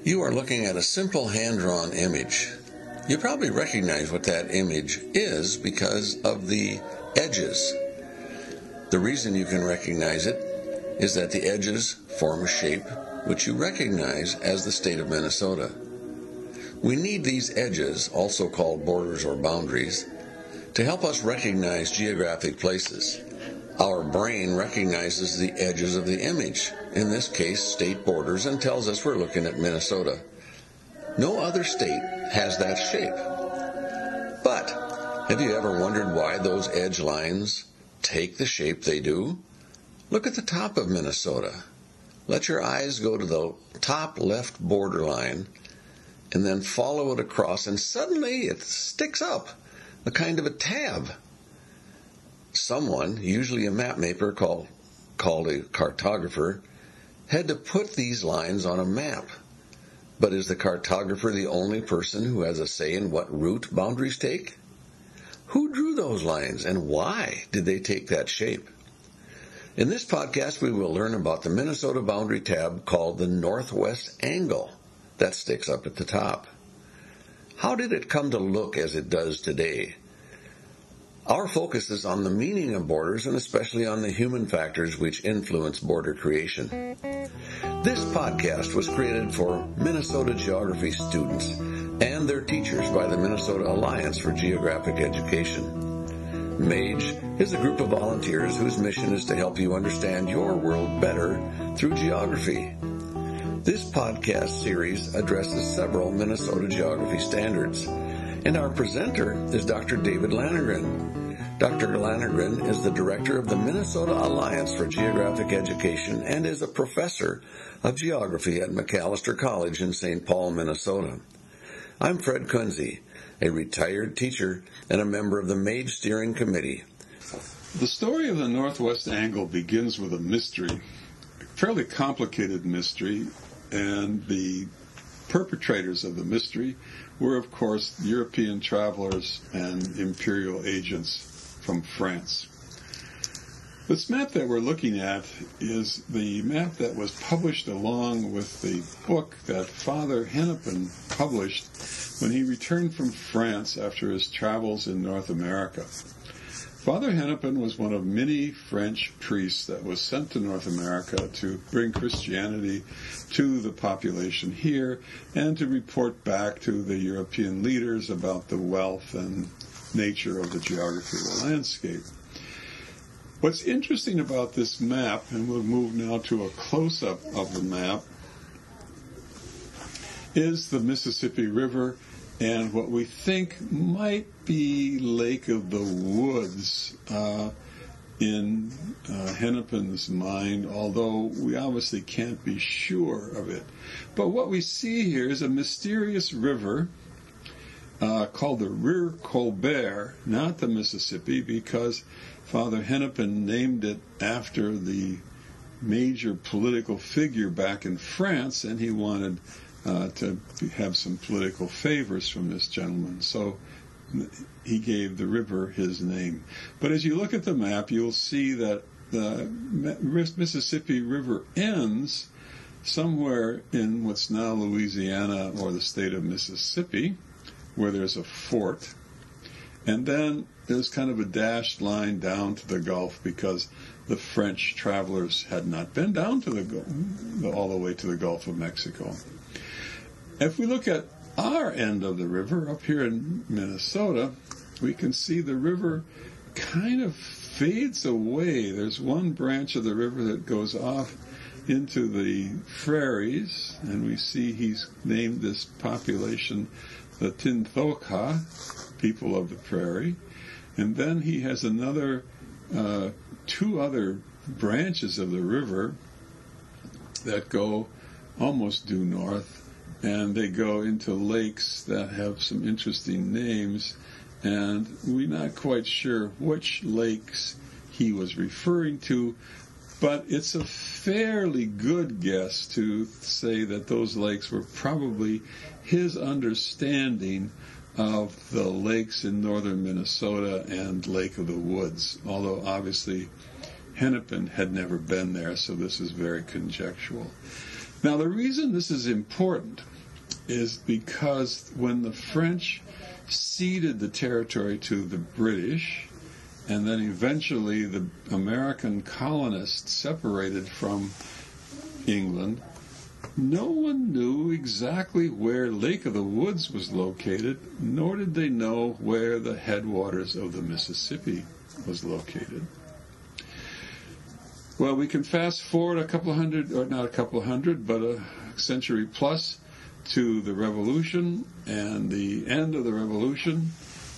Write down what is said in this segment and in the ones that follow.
You are looking at a simple hand-drawn image. You probably recognize what that image is because of the edges. The reason you can recognize it is that the edges form a shape which you recognize as the state of Minnesota. We need these edges, also called borders or boundaries, to help us recognize geographic places. Our brain recognizes the edges of the image, in this case state borders, and tells us we're looking at Minnesota. No other state has that shape. But have you ever wondered why those edge lines take the shape they do? Look at the top of Minnesota. Let your eyes go to the top left borderline and then follow it across, and suddenly it sticks up, a kind of a tab. Someone, usually a map maker called a cartographer, had to put these lines on a map. But is the cartographer the only person who has a say in what route boundaries take? Who drew those lines, and why did they take that shape? In this podcast, we will learn about the Minnesota boundary tab called the northwest angle that sticks up at the top. How did it come to look as it does today? Our focus is on the meaning of borders, and especially on the human factors which influence border creation. This podcast was created for Minnesota geography students and their teachers by the Minnesota Alliance for Geographic Education. MAGE is a group of volunteers whose mission is to help you understand your world better through geography. This podcast series addresses several Minnesota geography standards, and our presenter is Dr. David Lannergren. Dr. Lannergren is the director of the Minnesota Alliance for Geographic Education and is a professor of geography at Macalester College in St. Paul, Minnesota. I'm Fred Kunze, a retired teacher and a member of the MAGE Steering Committee. The story of the Northwest Angle begins with a mystery, a fairly complicated mystery, and the perpetrators of the mystery were, of course, European travelers and imperial agents from France. This map that we're looking at is the map that was published along with the book that Father Hennepin published when he returned from France after his travels in North America. Father Hennepin was one of many French priests that was sent to North America to bring Christianity to the population here and to report back to the European leaders about the wealth and nature of the geography of the landscape. What's interesting about this map, and we'll move now to a close-up of the map, is the Mississippi River and what we think might be Lake of the Woods in Hennepin's mind, although we obviously can't be sure of it. But what we see here is a mysterious river called the River Colbert, not the Mississippi, because Father Hennepin named it after the major political figure back in France, and he wanted to have some political favors from this gentleman. So he gave the river his name. But as you look at the map, you'll see that the Mississippi River ends somewhere in what's now Louisiana or the state of Mississippi, where there's a fort. And then there's kind of a dashed line down to the Gulf because the French travelers had not been down to all the way to the Gulf of Mexico. If we look at our end of the river, up here in Minnesota, we can see the river kind of fades away. There's one branch of the river that goes off into the prairies, and we see he's named this population the Tinthoka, people of the prairie. And then he has two other branches of the river that go almost due north, and they go into lakes that have some interesting names, and we're not quite sure which lakes he was referring to, but it's a fairly good guess to say that those lakes were probably his understanding of the lakes in northern Minnesota and Lake of the Woods, although obviously Hennepin had never been there, so this is very conjectural. Now, the reason this is important is because when the French ceded the territory to the British, and then eventually the American colonists separated from England, no one knew exactly where Lake of the Woods was located, nor did they know where the headwaters of the Mississippi was located. Well, we can fast forward a couple hundred, or not a couple hundred, but a century plus to the Revolution and the end of the Revolution,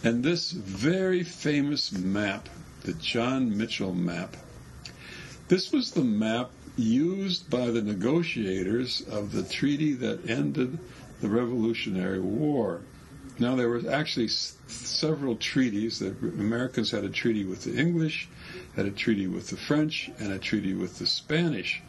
and this very famous map, the John Mitchell map. This was the map used by the negotiators of the treaty that ended the Revolutionary War. Now, there were actually several treaties. The Americans had a treaty with the English, had a treaty with the French, and a treaty with the Spanish,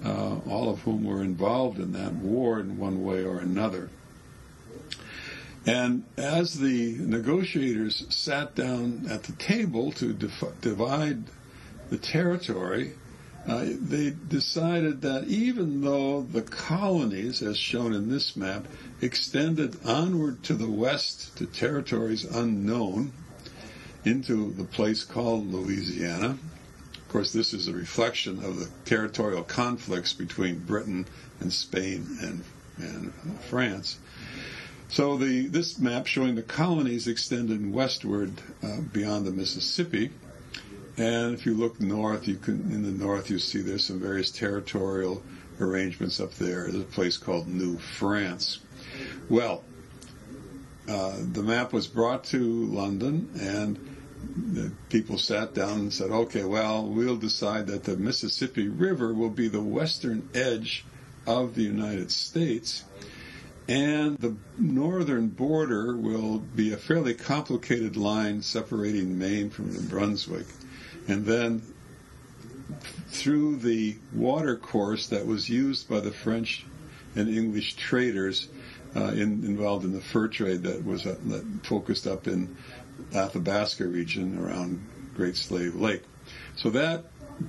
all of whom were involved in that war in one way or another. And as the negotiators sat down at the table to divide the territory, they decided that even though the colonies, as shown in this map, extended onward to the west to territories unknown, into the place called Louisiana. Of course, this is a reflection of the territorial conflicts between Britain and Spain and France. So this map showing the colonies extended westward beyond the Mississippi. And if you look north, in the north you see there's some various territorial arrangements up there. There's a place called New France. Well, the map was brought to London, and the people sat down and said, okay, well, we'll decide that the Mississippi River will be the western edge of the United States, and the northern border will be a fairly complicated line separating Maine from New Brunswick. And then through the water course that was used by the French and English traders involved in the fur trade that focused up in Athabasca region around Great Slave Lake. So that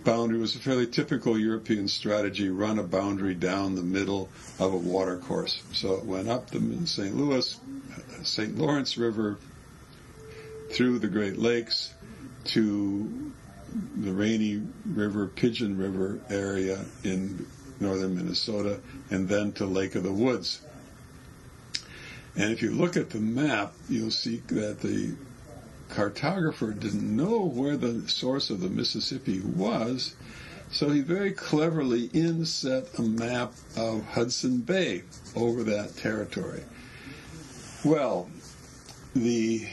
boundary was a fairly typical European strategy, run a boundary down the middle of a water course. So it went up the St. Lawrence River, through the Great Lakes, to the Rainy River, Pigeon River area in northern Minnesota, and then to Lake of the Woods. And if you look at the map, you'll see that the cartographer didn't know where the source of the Mississippi was, so he very cleverly inset a map of Hudson Bay over that territory. Well, the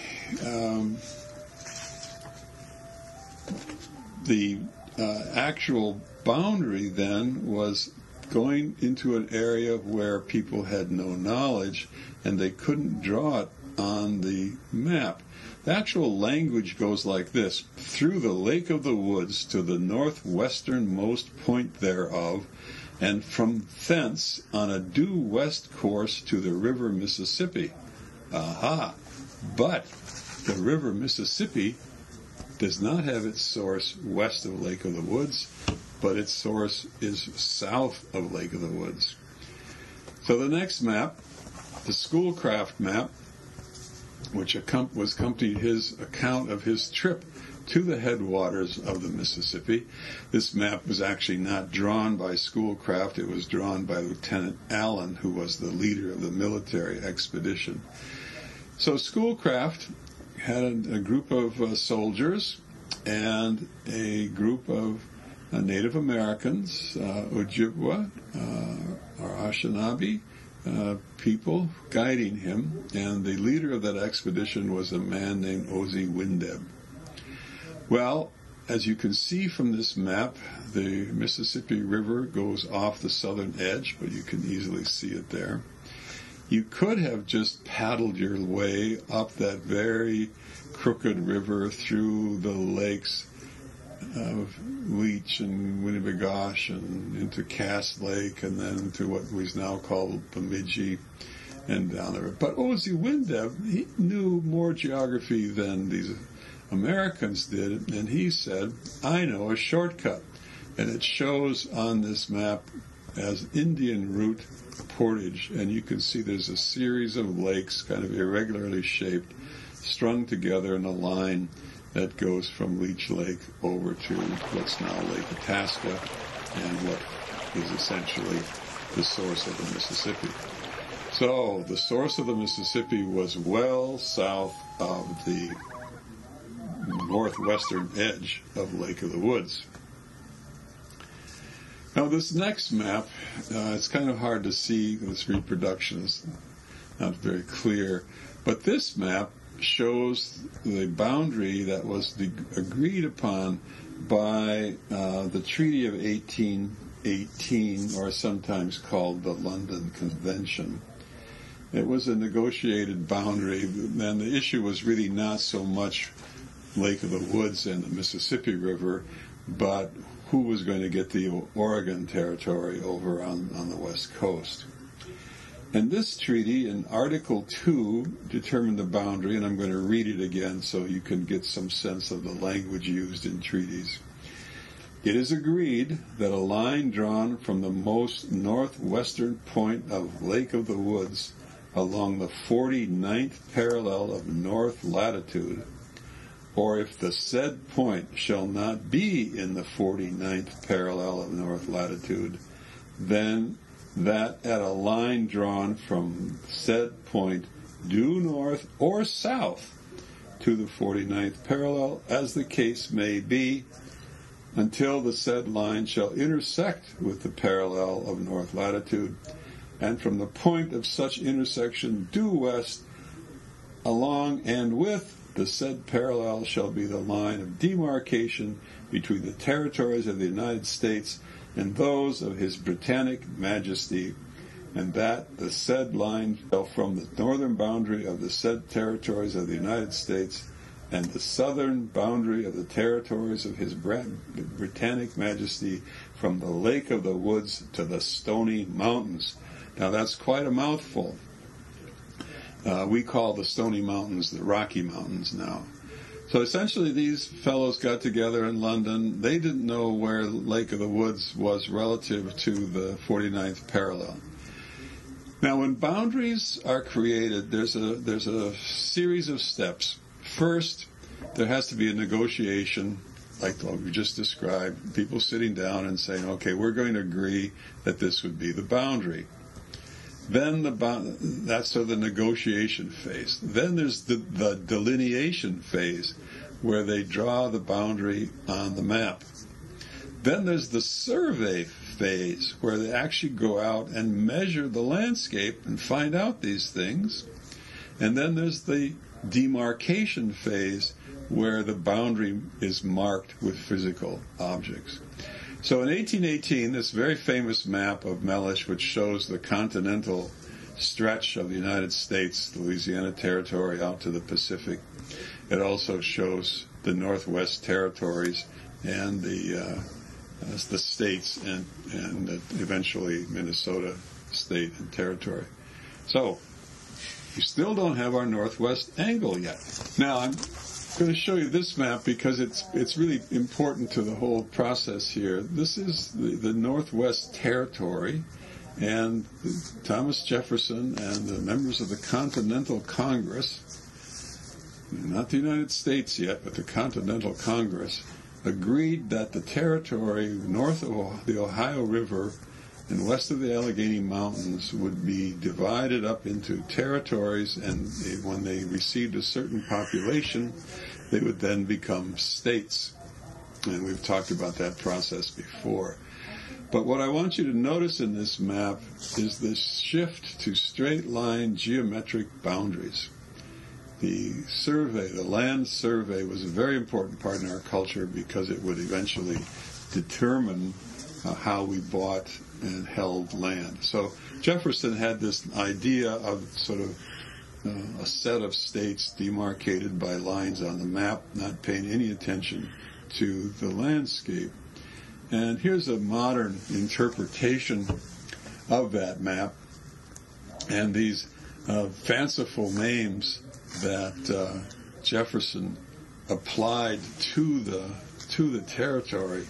actual boundary then was going into an area where people had no knowledge and they couldn't draw it on the map. The actual language goes like this: through the Lake of the Woods to the northwesternmost point thereof, and from thence on a due west course to the river Mississippi. Aha! But the river Mississippi does not have its source west of Lake of the Woods, but its source is south of Lake of the Woods. So the next map, the Schoolcraft map, which was accompanied his account of his trip to the headwaters of the Mississippi. This map was actually not drawn by Schoolcraft. It was drawn by Lieutenant Allen, who was the leader of the military expedition. So Schoolcraft had a group of soldiers and a group of Native Americans, Ojibwa or Anishinaabe people guiding him, and the leader of that expedition was a man named Ozzie Windeb. Well, as you can see from this map, the Mississippi River goes off the southern edge, but you can easily see it there. You could have just paddled your way up that very crooked river through the lakes of Leech and Winnebagosh and into Cass Lake and then to what we now call Bemidji and down there. But O.Z. Windeb, he knew more geography than these Americans did, and he said, I know a shortcut. And it shows on this map as Indian Route Portage, and you can see there's a series of lakes, kind of irregularly shaped, strung together in a line that goes from Leech Lake over to what's now Lake Itasca, and what is essentially the source of the Mississippi. So the source of the Mississippi was well south of the northwestern edge of Lake of the Woods. Now this next map, it's kind of hard to see, this reproduction is not very clear, but this map shows the boundary that was agreed upon by the Treaty of 1818, or sometimes called the London Convention. It was a negotiated boundary, and the issue was really not so much Lake of the Woods and the Mississippi River, but who was going to get the Oregon Territory over on the west coast. And this treaty, in Article 2, determined the boundary, and I'm going to read it again so you can get some sense of the language used in treaties. It is agreed that a line drawn from the most northwestern point of Lake of the Woods along the 49th parallel of north latitude, or if the said point shall not be in the 49th parallel of north latitude, then that at a line drawn from said point due north or south to the 49th parallel, as the case may be, until the said line shall intersect with the parallel of north latitude, and from the point of such intersection due west along and with the said parallel shall be the line of demarcation between the territories of the United States and those of His Britannic Majesty, and that the said line shall from the northern boundary of the said territories of the United States and the southern boundary of the territories of His Britannic Majesty from the Lake of the Woods to the Stony Mountains. Now that's quite a mouthful. We call the Stony Mountains the Rocky Mountains now. So essentially these fellows got together in London. They didn't know where Lake of the Woods was relative to the 49th parallel. Now when boundaries are created, there's a series of steps. First, there has to be a negotiation, like what we just described, people sitting down and saying, okay, we're going to agree that this would be the boundary. Then that's sort of the negotiation phase. Then there's the delineation phase, where they draw the boundary on the map. Then there's the survey phase, where they actually go out and measure the landscape and find out these things. And then there's the demarcation phase, where the boundary is marked with physical objects. So in 1818, this very famous map of Mellish, which shows the continental stretch of the United States, the Louisiana Territory out to the Pacific. It also shows the Northwest Territories and the states and eventually Minnesota State and Territory. So we still don't have our northwest angle yet. Now I'm going to show you this map because it's really important to the whole process here. This is the Northwest Territory, and Thomas Jefferson and the members of the Continental Congress, not the United States yet, but the Continental Congress, agreed that the territory north of the Ohio River and west of the Allegheny Mountains would be divided up into territories, and when they received a certain population, they would then become states. And we've talked about that process before. But what I want you to notice in this map is this shift to straight line geometric boundaries. The survey, the land survey, was a very important part in our culture because it would eventually determine how we bought and held land. So Jefferson had this idea of sort of a set of states demarcated by lines on the map, not paying any attention to the landscape. And here's a modern interpretation of that map. And these fanciful names that Jefferson applied to the territory,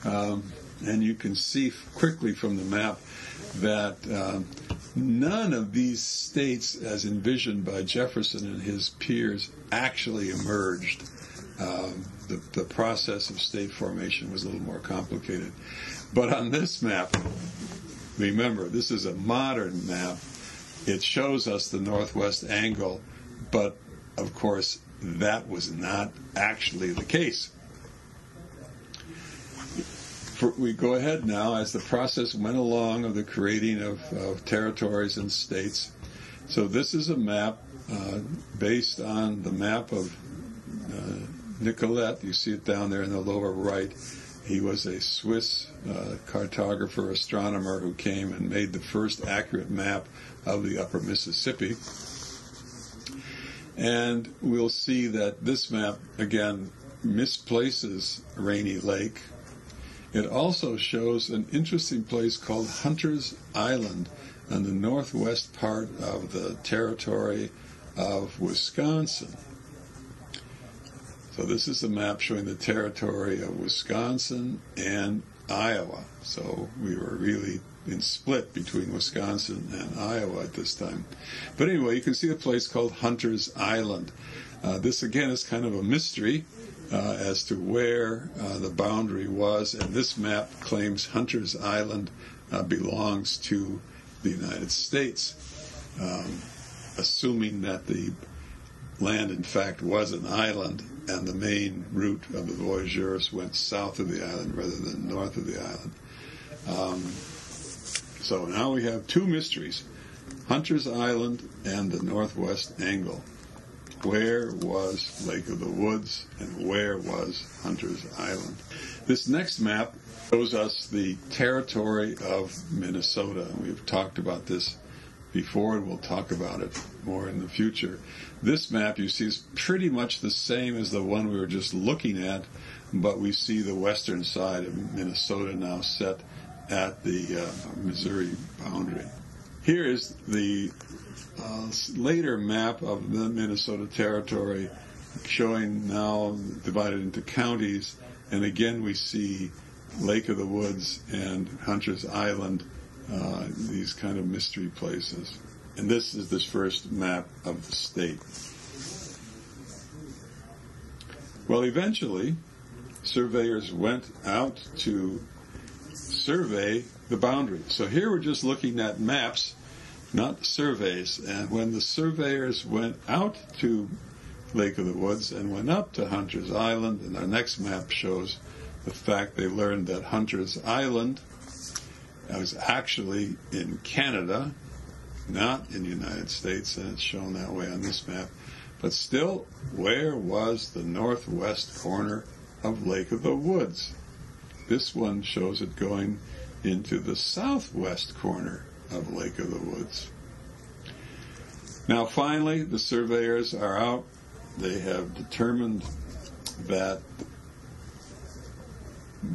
and you can see quickly from the map that none of these states, as envisioned by Jefferson and his peers, actually emerged. The process of state formation was a little more complicated. But on this map, remember, this is a modern map. It shows us the northwest angle, but of course, that was not actually the case. We go ahead now as the process went along of the creating of territories and states. So this is a map based on the map of Nicolet. You see it down there in the lower right. He was a Swiss cartographer, astronomer who came and made the first accurate map of the upper Mississippi. And we'll see that this map, again, misplaces Rainy Lake. It also shows an interesting place called Hunter's Island on the northwest part of the territory of Wisconsin. So this is a map showing the territory of Wisconsin and Iowa. So we were really in split between Wisconsin and Iowa at this time. But anyway, you can see a place called Hunter's Island. This again is kind of a mystery as to where the boundary was, and this map claims Hunter's Island belongs to the United States, assuming that the land in fact was an island and the main route of the voyageurs went south of the island rather than north of the island. So now we have two mysteries, Hunter's Island and the northwest angle. Where was Lake of the Woods and where was Hunter's Island? This next map shows us the territory of Minnesota. We've talked about this before and we'll talk about it more in the future. This map you see is pretty much the same as the one we were just looking at, but we see the western side of Minnesota now set at the Missouri boundary. Here is the later map of the Minnesota territory, showing now divided into counties, and again we see Lake of the Woods and Hunter's Island, these kind of mystery places. And this is this first map of the state. Well, eventually, surveyors went out to survey the boundary. So here we're just looking at maps, not surveys. And when the surveyors went out to Lake of the Woods and went up to Hunter's Island, and our next map shows the fact they learned that Hunter's Island was actually in Canada, not in the United States, and it's shown that way on this map. But still, where was the northwest corner of Lake of the Woods? This one shows it going into the southwest corner of Lake of the Woods. Now finally, the surveyors are out. They have determined that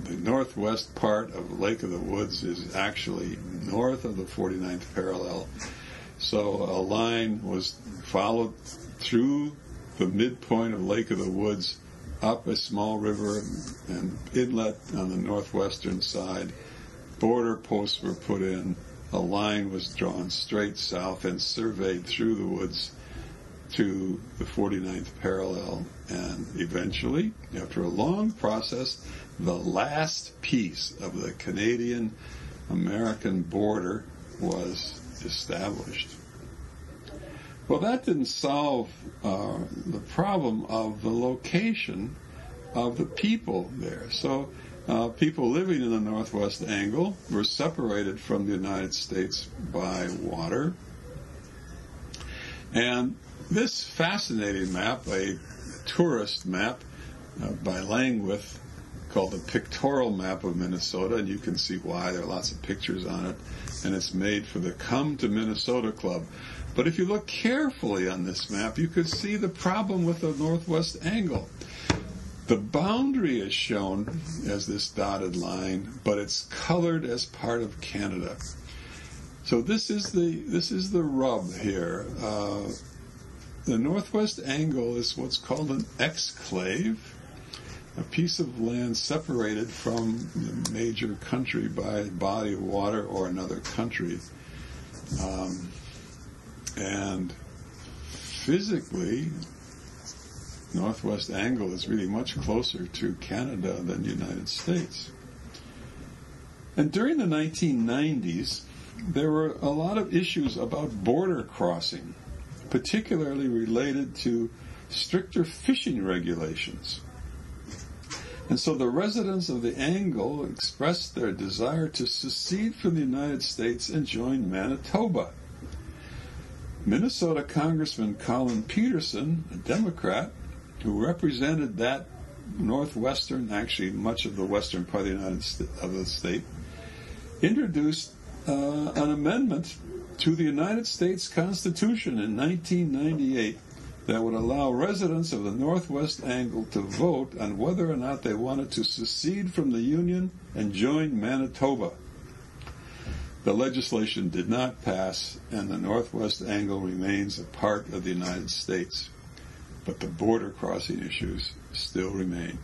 the northwest part of Lake of the Woods is actually north of the 49th parallel. So a line was followed through the midpoint of Lake of the Woods, up a small river and inlet on the northwestern side. Border posts were put in. A line was drawn straight south and surveyed through the woods to the 49th parallel. And eventually, after a long process, the last piece of the Canadian-American border was established. Well, that didn't solve the problem of the location of the people there. So people living in the northwest angle were separated from the United States by water. And this fascinating map, a tourist map by Langwith, called the Pictorial Map of Minnesota, and you can see why. There are lots of pictures on it, and it's made for the Come to Minnesota Club. But if you look carefully on this map, you could see the problem with the northwest angle. The boundary is shown as this dotted line, but it's colored as part of Canada. So this is the rub here. The northwest angle is what's called an exclave, a piece of land separated from the major country by a body of water or another country. And physically, northwest angle is really much closer to Canada than the United States. And during the 1990s, there were a lot of issues about border crossing, particularly related to stricter fishing regulations. And so the residents of the Angle expressed their desire to secede from the United States and join Manitoba. Minnesota Congressman Colin Peterson, a Democrat, who represented that northwestern, actually much of the western part of the state, introduced an amendment to the United States Constitution in 1998 that would allow residents of the Northwest Angle to vote on whether or not they wanted to secede from the Union and join Manitoba. The legislation did not pass, and the Northwest Angle remains a part of the United States. But the border crossing issues still remain.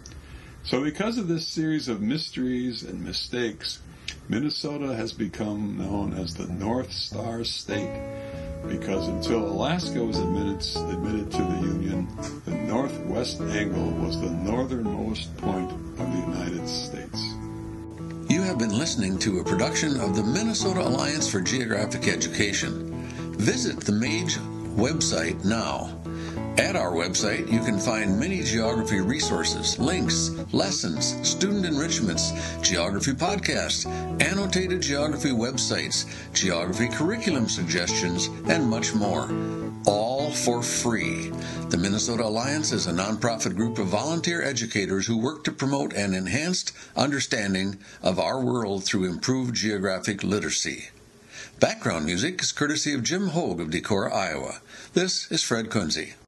So because of this series of mysteries and mistakes, Minnesota has become known as the North Star State, because until Alaska was admitted to the Union, the Northwest Angle was the northernmost point of the United States. You have been listening to a production of the Minnesota Alliance for Geographic Education. Visit the MAGE website now. At our website, you can find many geography resources, links, lessons, student enrichments, geography podcasts, annotated geography websites, geography curriculum suggestions, and much more. All for free. The Minnesota Alliance is a nonprofit group of volunteer educators who work to promote an enhanced understanding of our world through improved geographic literacy. Background music is courtesy of Jim Hogue of Decorah, Iowa. This is Fred Kunze.